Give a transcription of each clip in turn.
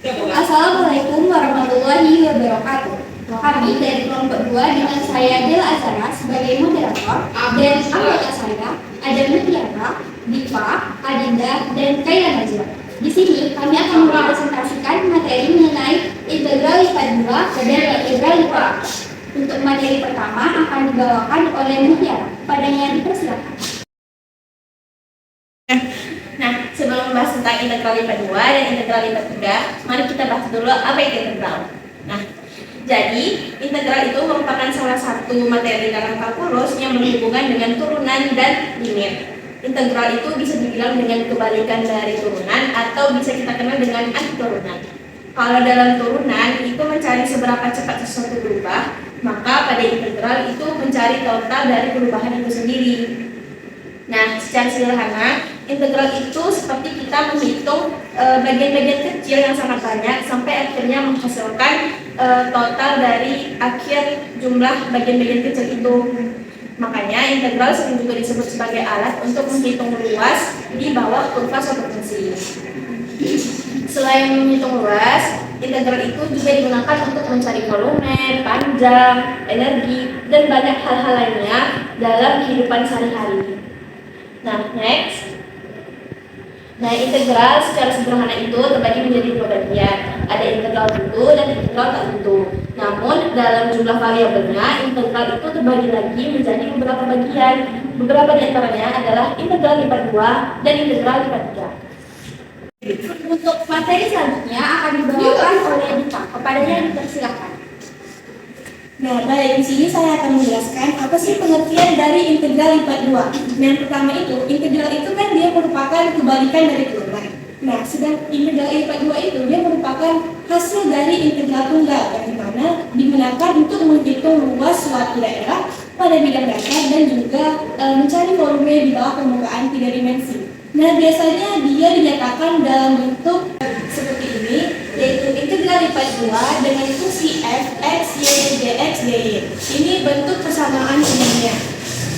Assalamualaikum warahmatullahi wabarakatuh. Kami dari kelompok 2 dengan saya Del Azara sebagai moderator dan anggota saya ada Mutiara, Diva, Adinda, dan Kaila Najwa. Di sini kami akan mempresentasikan materi mengenai integral lipat 2 dan integral lipat 3. Untuk materi pertama akan dibawakan oleh Mutiara. Padanya dipersilakan. Nah, sebelum membahas tentang integral lipat 2 dan integral lipat 3, mari kita bahas dulu apa itu integral. Nah, jadi integral itu merupakan salah satu materi dalam kalkulus yang berhubungan dengan turunan dan limit. Integral itu bisa dibilang dengan kebalikan dari turunan atau bisa kita kenal dengan antiturunan. Kalau dalam turunan itu mencari seberapa cepat sesuatu berubah, maka pada integral itu mencari total dari perubahan itu sendiri. Nah, secara sederhana, integral itu seperti kita menghitung bagian-bagian kecil yang sangat banyak sampai akhirnya menghasilkan total dari akhir jumlah bagian-bagian kecil itu. Makanya integral sering juga disebut sebagai alat untuk menghitung luas di bawah kurva suatu fungsi. Selain menghitung luas, integral itu juga digunakan untuk mencari volume, panjang, energi, dan banyak hal-hal lainnya dalam kehidupan sehari-hari. Nah, next. Nah, integral secara sederhana itu terbagi menjadi dua bagian. Ada integral tentu dan integral tak tentu. Namun, dalam jumlah variabelnya, integral itu terbagi lagi menjadi beberapa bagian. Beberapa di antaranya adalah integral lipat 2 dan integral lipat 3. Untuk materi selanjutnya akan dibawakan oleh Dita. Kepadanya dipersilakan. Nah, baik, di sini saya akan menjelaskan apa sih pengertian dari integral lipat 2. Yang pertama itu, integral itu kan dia merupakan kebalikan dari turunan. Nah, sedang integral lipat 2 itu dia merupakan hasil dari integral tunggal yang dimana digunakan untuk menghitung luas suatu daerah pada bidang dasar dan juga mencari volume di bawah permukaan 3 dimensi. Nah, biasanya dia dinyatakan dalam bentuk seperti ini, yaitu integral lipat 2 dengan fungsi f, x, y, dx, dy. Ini bentuk persamaan umumnya.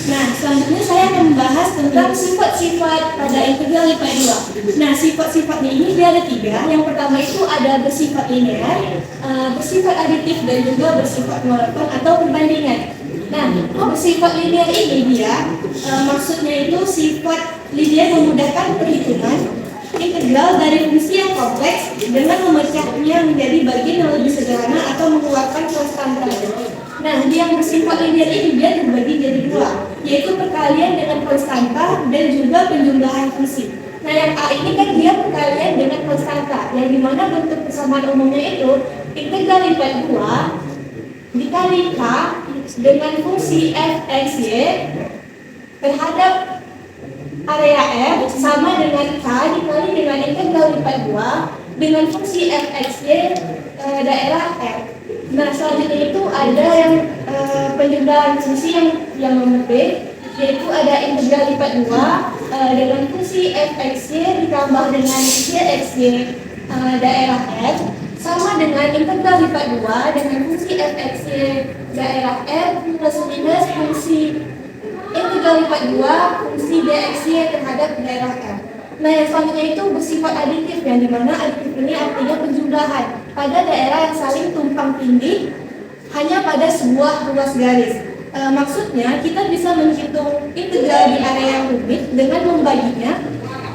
Nah, selanjutnya saya akan membahas tentang sifat-sifat pada integral lipat 2. Nah, sifat-sifatnya ini dia ada 3. Yang pertama itu ada bersifat linear, bersifat aditif, dan juga bersifat monoton atau perbandingan. Nah, bersifat linear ini dia maksudnya itu sifat linear memudahkan perhitungan integral dari fungsi yang kompleks dengan memecahnya menjadi bagian yang lebih sederhana atau mengeluarkan konstanta. Nah, yang bersifat linear ini dia terbagi jadi dua, yaitu perkalian dengan konstanta dan juga penjumlahan fungsi. Nah, yang A ini kan dia perkalian dengan konstanta, yang dimana bentuk persamaan umumnya itu integral lipat 2 dikali K dengan fungsi f, x, y terhadap area F sama dengan K dikali dengan integral lipat 2 dengan fungsi f, x, y daerah F. Nah, selanjutnya itu ada yang penjumlahan fungsi yang nomor B, yaitu ada integral lipat 2 dengan fungsi f, x, y ditambah dengan y, x, y daerah F sama dengan integral lipat 2 dengan fungsi f, x, y daerah F plus minus fungsi integral lipat 2 fungsi dx, y terhadap daerah F. Nah, yang selanjutnya itu bersifat aditif, yang dimana aditif ini artinya penjumlahan pada daerah yang saling tumpang tindih hanya pada sebuah ruas garis. Maksudnya kita bisa menghitung integral di area yang rumit dengan membaginya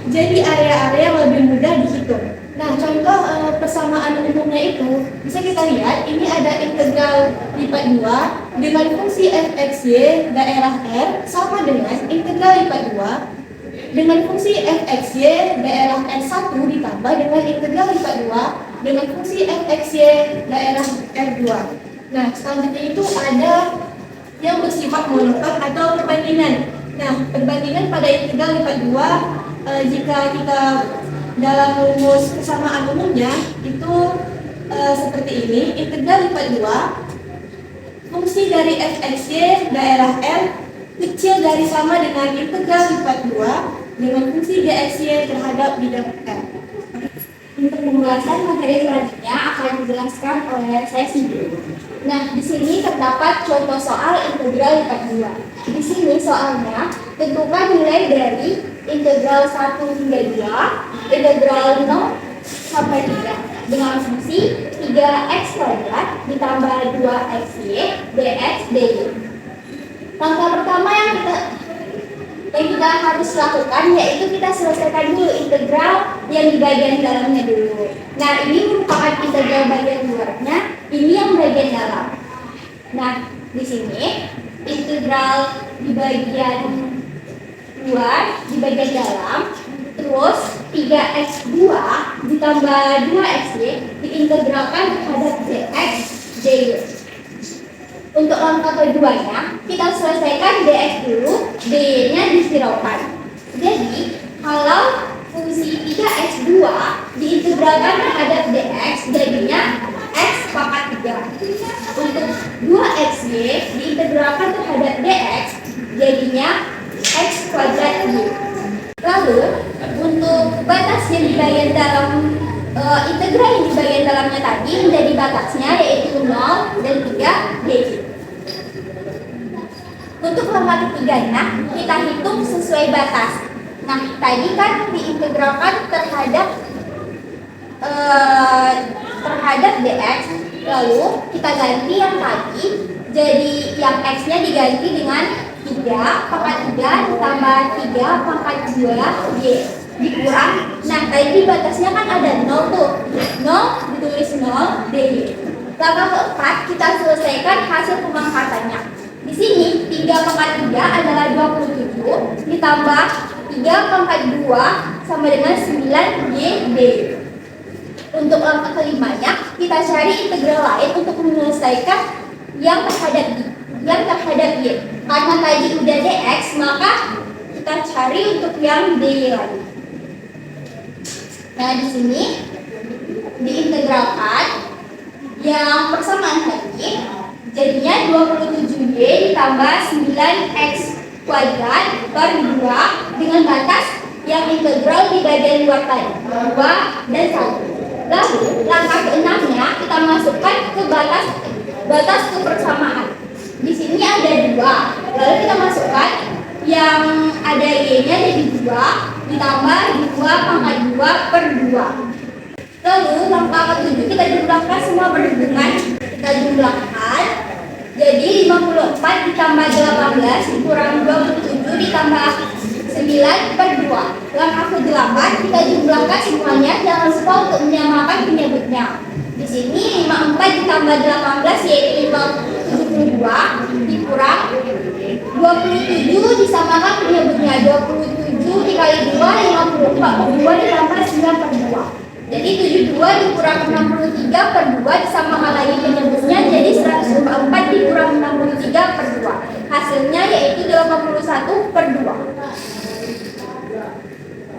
jadi area-area yang lebih mudah dihitung. Nah, contoh persamaan umumnya itu bisa kita lihat, ini ada integral lipat 2 dengan fungsi f, x, y daerah R sama dengan integral lipat 2 dengan fungsi f, x, y daerah R1 ditambah dengan integral lipat 2 dengan fungsi f, x, y daerah R2. Nah, selanjutnya itu ada yang bersifat monoton atau perbandingan. Nah, perbandingan pada integral lipat 2 jika kita dalam rumus persamaan umumnya itu seperti ini, integral lipat 2 fungsi dari f, x, y daerah R kecil dari sama dengan integral lipat 2 dengan fungsi dx, y terhadap bidang R. Untuk pembahasan materi selanjutnya akan dijelaskan oleh saya sendiri. Nah, di sini terdapat contoh soal integral lipat 2. Di sini soalnya tentukan nilai dari integral 1 hingga 2, integral 0 sampai 3. dengan fungsi 3x kuadrat ditambah 2xy dx dy. Langkah pertama yang kita harus lakukan yaitu kita selesaikan dulu integral yang di bagian dalamnya dulu. Nah, ini merupakan integral bagian luarnya, ini yang bagian dalam. Nah, di sini integral di bagian luar, di bagian dalam, terus 3x2 ditambah 2xy diintegralkan terhadap dx dy. Untuk langkah keduanya, kita selesaikan dx dulu, dy-nya dihiraukan. Jadi, kalau fungsi 3x2 diintegralkan terhadap dx, jadinya x pangkat 3. Untuk 2xy diintegralkan terhadap dx, jadinya x kuadrat y. Lalu, untuk batas yang di bagian dalam integral yang di bagian dalamnya tadi menjadi batasnya yaitu 0 dan 3 dy. Untuk langkah ketiganya, kita hitung sesuai batas. Nah, tadi kan diintegralkan terhadap dx, lalu kita ganti yang tadi, jadi yang x-nya diganti dengan 3 pangkat 3 ditambah 3 pangkat 2 y dikurang. Nah, tadi batasnya kan ada 0 tuh, 0 ditulis 0 dy. Langkah keempat, kita selesaikan hasil pemangkatannya. Di sini 3 pangkat 3 adalah 27 ditambah 3 pangkat 2 sama dengan 9 y dy. Untuk langkah kelimanya, kita cari integral lain untuk menyelesaikan yang terhadap y. Karena tadi udah dx, maka kita cari untuk yang dy lagi. Nah, di sini diintegralkan yang persamaan tadi, jadinya 27y ditambah 9x kuadrat per 2 dengan batas yang integral di bagian luar tadi, 2 dan 1. Lalu, langkah keenamnya kita masukkan ke batas kebersamaan. Di sini ada 2, lalu kita masukkan yang ada y-nya jadi 2 ditambah 2 pangkat 2 per 2. Lalu langkah ketujuh kita jumlahkan semua berhubungan. Kita jumlahkan, jadi 54 ditambah 18 dikurang 27 ditambah 9 per 2. Langkah ke-8 kita jumlahkan semuanya, jangan lupa untuk menyamakan penyebutnya. Di sini 54 ditambah 18 yaitu 72 dikurang 27 disamakan penyebutnya, 27 dikali 2 54, 2 ditambah 9 per 2. Jadi 72 dikurang 63 per 2 disamakan lagi penyebutnya, jadi 104 dikurang 63 per 2. Hasilnya yaitu 81 per 2.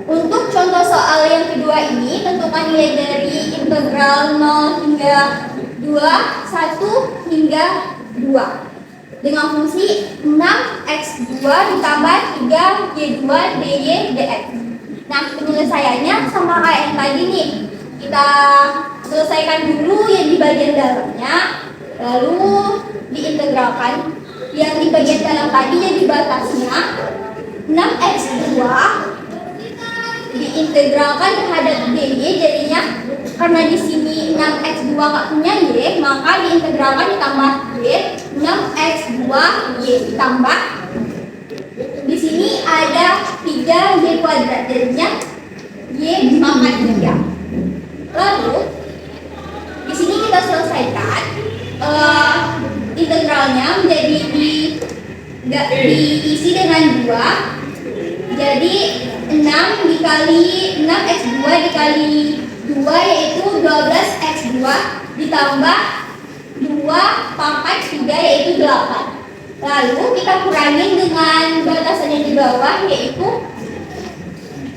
Untuk contoh soal yang kedua ini, tentukan nilai dari integral 0 hingga 2, 1 hingga 2 dengan fungsi 6x2 ditambah 3y2 dy dx. Nah, penyelesaiannya sama kayak yang tadi nih. Kita selesaikan dulu yang di bagian dalamnya, lalu diintegralkan. Yang di bagian dalam tadi jadi batasnya 6x2 diintegralkan terhadap dy, jadinya karena di sini 6x2 nggak punya y, maka diintegralkan ditambah y, 6x2 y ditambah di sini ada 3y kuadrat, jadinya y pangkat 3. Lalu di sini kita selesaikan integralnya menjadi diisi dengan 2. Jadi 6 dikali 6x2 dikali 2 yaitu 12x2 ditambah 2 pangkat 3 yaitu 8. Lalu kita kurangin dengan batasan yang di bawah yaitu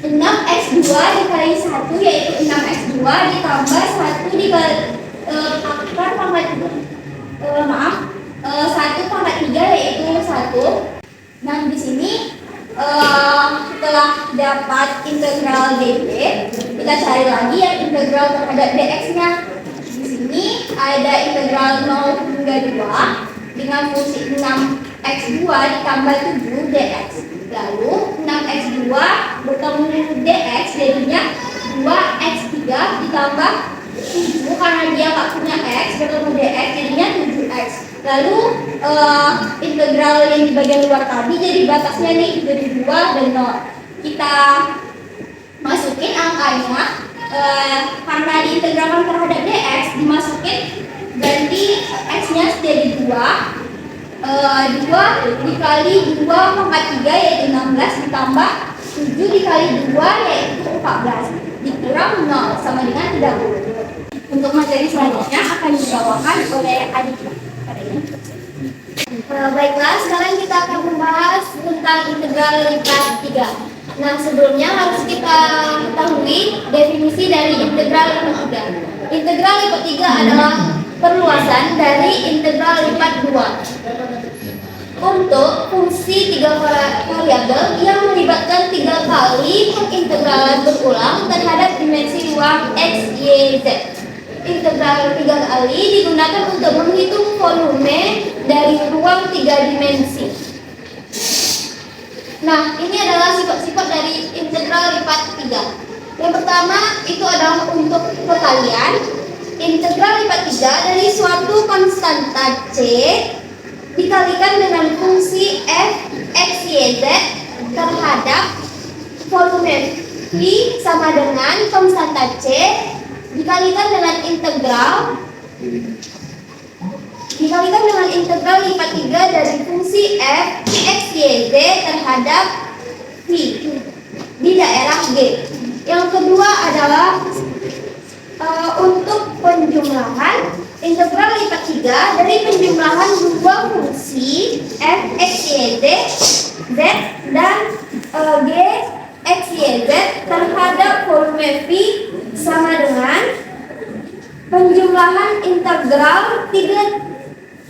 6x2 dikali 1 yaitu 6x2 ditambah 1 dikali pangkat 1 pangkat 3 yaitu 1. Nah, di sini setelah dapat integral dv, kita cari lagi yang integral terhadap dx-nya. Di sini ada integral 0 hingga 2 dengan fungsi 6x2 ditambah 7 dx. Lalu 6x2 bertemu dx jadinya 2x3 ditambah 7 karena dia nggak punya X bertemu dx jadinya 7x. Lalu integral yang di bagian luar tadi jadi batasnya nih dari 2 dan 0. Kita masukin angkanya, karena diintegralkan terhadap dx dimasukin, ganti x-nya jadi 2 dikali 2 pangkat 3 yaitu 16 ditambah 7 dikali 2 yaitu 14 dikurang 0 sama dengan 30. Untuk materi selanjutnya akan dibawakan oleh adik pada ini. Baiklah, sekarang kita akan membahas tentang integral lipat 3. Nah, sebelumnya harus kita ketahui definisi dari integral lipat 3. Integral lipat 3 adalah perluasan dari integral lipat 2 untuk fungsi 3 variabel yang melibatkan 3 kali pengintegralan berulang terhadap dimensi ruang x, y, z. Integral 3 kali digunakan untuk menghitung volume dari ruang 3 dimensi. Nah, ini adalah sifat-sifat dari integral lipat 3. Yang pertama itu adalah untuk perkalian. Integral lipat 3 dari suatu konstanta C dikalikan dengan fungsi f, x, y, z terhadap volume V sama dengan konstanta C dikalikan dengan integral lipat 3 dari fungsi f, x, y, z terhadap V di daerah G. Yang kedua adalah untuk penjumlahan integral lipat 3 dari penjumlahan dua fungsi f, x, y, z dan g, x, y, z terhadap volume V sama dengan penjumlahan integral 3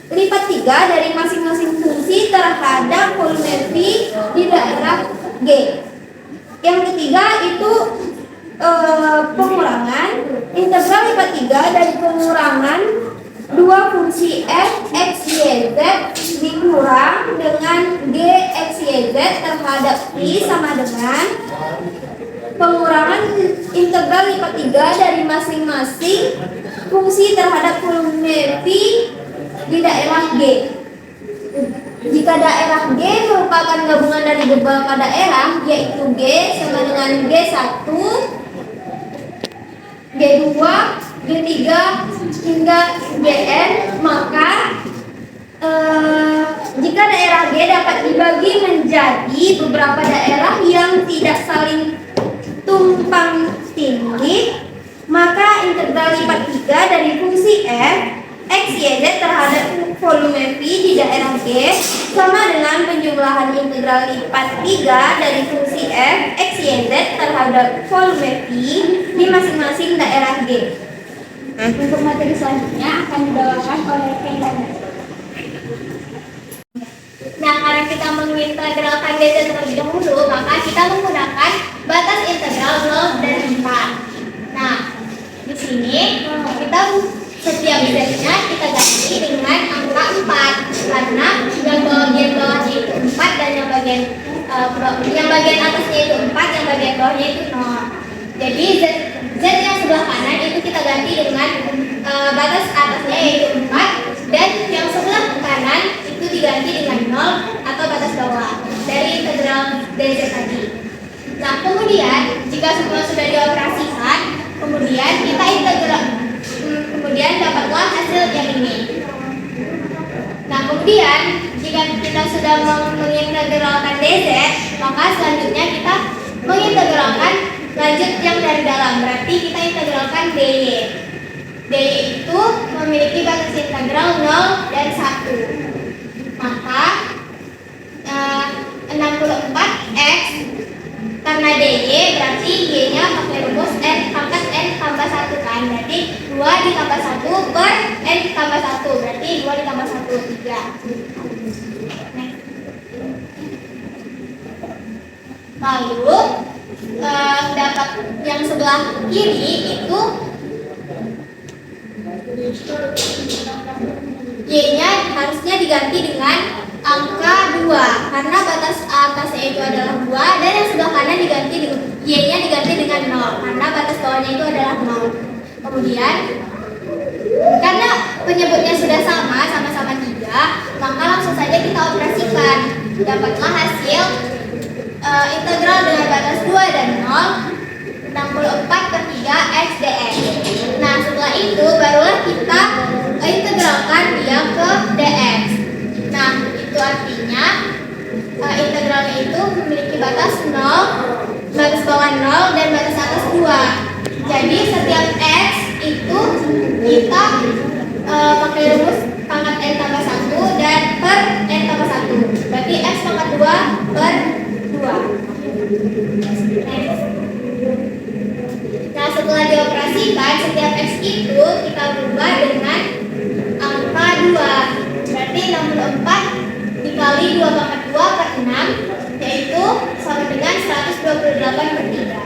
lipat 3 dari masing-masing fungsi terhadap volume V di daerah G. Yang ketiga itu pengurangan integral lipat 3 dari pengurangan dua fungsi f, x, y, z dikurang dengan g, x, y, z terhadap I sama dengan pengurangan integral lipat 3 dari masing-masing fungsi terhadap volume V di daerah G. Jika daerah G merupakan gabungan dari beberapa daerah, yaitu G sama dengan G1, G2, G3 hingga Gn, maka jika daerah G dapat dibagi menjadi beberapa daerah yang tidak saling tumpang tindih, maka integral lipat 3 dari fungsi f, x, y, z terhadap volume V di daerah G sama dengan penjumlahan integral lipat 3 dari fungsi f, x, y, z terhadap volume V di masing-masing daerah G. Untuk materi selanjutnya akan dibawakan oleh Kailana. Nah, karena kita mengintegralkan dz terlebih dahulu, maka kita menggunakan batas integral 0 dan 4. Nah, di sini kita setiap z-nya kita ganti dengan angka 4 karena yang bagian bawahnya itu 4 dan yang bagian atasnya itu 4, yang bagian bawahnya itu 0. Jadi z yang sebelah kanan itu kita ganti dengan batas atasnya yaitu 4 dan yang sebelah kanan itu diganti dengan 0 atau batas bawah dari integral dz tadi. Nah, kemudian jika semua sudah dioperasikan, kemudian kita kemudian dapatlah hasil yang ini. Nah, kemudian jika kita sudah mengintegralkan dz, maka selanjutnya kita mengintegralkan lanjut yang dari dalam, berarti kita integralkan dy. dy itu memiliki batas integral 0 dan 1. Maka 64x karena dy berarti y-nya pakai rumus n pangkat n tambah 1 kan, berarti 2 ditambah 1 per n tambah 1, berarti 2 ditambah 1, 3. Lalu dapat yang sebelah kiri itu y-nya harusnya diganti dengan angka 2 karena batas atasnya itu adalah 2 dan yang sebelah kanan diganti dengan y-nya diganti dengan 0 karena batas bawahnya itu adalah 0. Kemudian, karena penyebutnya sudah sama-sama 3, maka langsung saja kita operasikan. Dapatlah hasil integral dengan batas 2 dan 0, 64/3 x dx. Nah, setelah itu barulah kita integralkan dia ke dx. Nah, itu artinya integralnya itu memiliki batas 0, batas bawah 0, dan batas atas 2. Jadi setiap x itu kita pakai rumus pangkat n tambah 1 dan per n tambah 1. Berarti x pangkat 2 per 2. Nah, setelah dioperasikan, setiap x itu kita ubah dengan angka 2. Berarti 64 dikali 2 pangkat 2 per 6, yaitu sama dengan 128/3.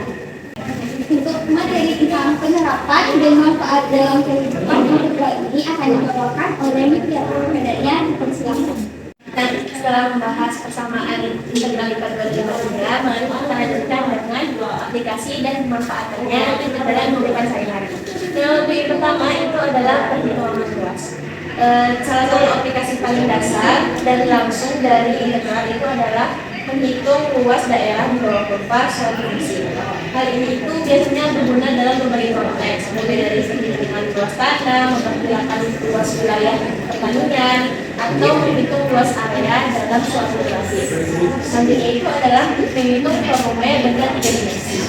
Untuk materi tentang penerapan dan manfaat dalam kehidupan integral ini akan dibawakan oleh Mutiara. Kepadanya dipersilakan. Nah, setelah membahas persamaan integral IPA 2 mari kita lanjutkan dengan aplikasi dan pemanfaatannya integral yang memberikan sehari-hari. Yang lebih pertama itu adalah perhitungan luas. Salah satu aplikasi paling dasar dan langsung dari integral itu adalah menghitung luas daerah di bawah kurva suatu fungsi. Hal ini itu biasanya berguna dalam berbagai konteks, mulai dari perhitungan luas tanah, memperkirakan luas wilayah pertanian, atau menghitung luas area dalam suatu relasi. Selanjutnya itu adalah menghitung volume benda 3 dimensi.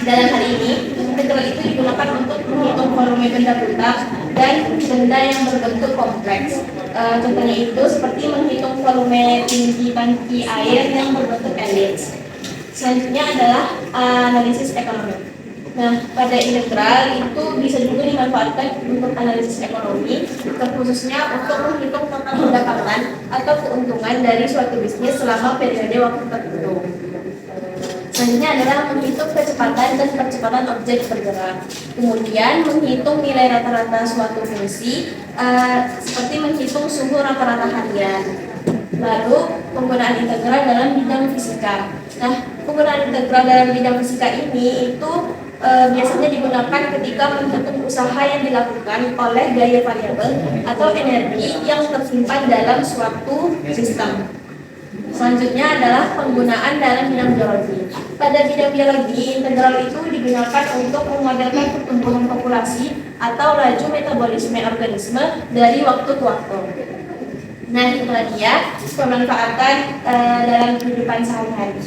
Dalam hal ini, integral itu digunakan untuk menghitung volume benda buta dan benda yang berbentuk kompleks. Contohnya itu seperti menghitung volume tinggi tangki air yang berbentuk elips. Selanjutnya adalah analisis ekonomi. Nah, pada integral itu bisa juga dimanfaatkan untuk analisis ekonomi, terkhususnya untuk menghitung total pendapatan atau keuntungan dari suatu bisnis selama periode waktu tertentu. Selanjutnya adalah menghitung kecepatan dan percepatan objek bergerak. Kemudian menghitung nilai rata-rata suatu fungsi, seperti menghitung suhu rata-rata harian. Lalu penggunaan integral dalam bidang fisika. Nah, penggunaan integral dalam bidang fisika ini itu biasanya digunakan ketika menghitung usaha yang dilakukan oleh gaya variabel atau energi yang tersimpan dalam suatu sistem. Selanjutnya adalah penggunaan dalam bidang biologi. Pada bidang biologi, integral itu digunakan untuk memodelkan pertumbuhan populasi atau laju metabolisme organisme dari waktu ke waktu. Nah, itulah dia pemanfaatan dalam kehidupan sehari-hari.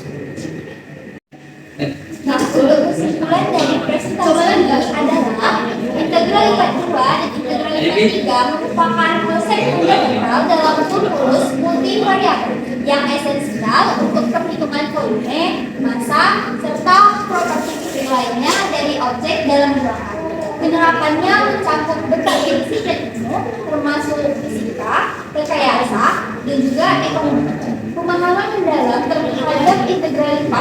Nah, untuk kesimpulan dari presentasi ini adalah integral IPA 2 dan integral IPA 3 merupakan konsep fundamental dalam kalkulus multivariabel yang esensial untuk perhitungan volume, massa, serta properti fisik lainnya dari objek dalam ruangan. Penerapannya mencakup berbagai disiplin ilmu, termasuk fisika, rekayasa, dan juga ekonomi. Pemahaman mendalam terhadap integral IPA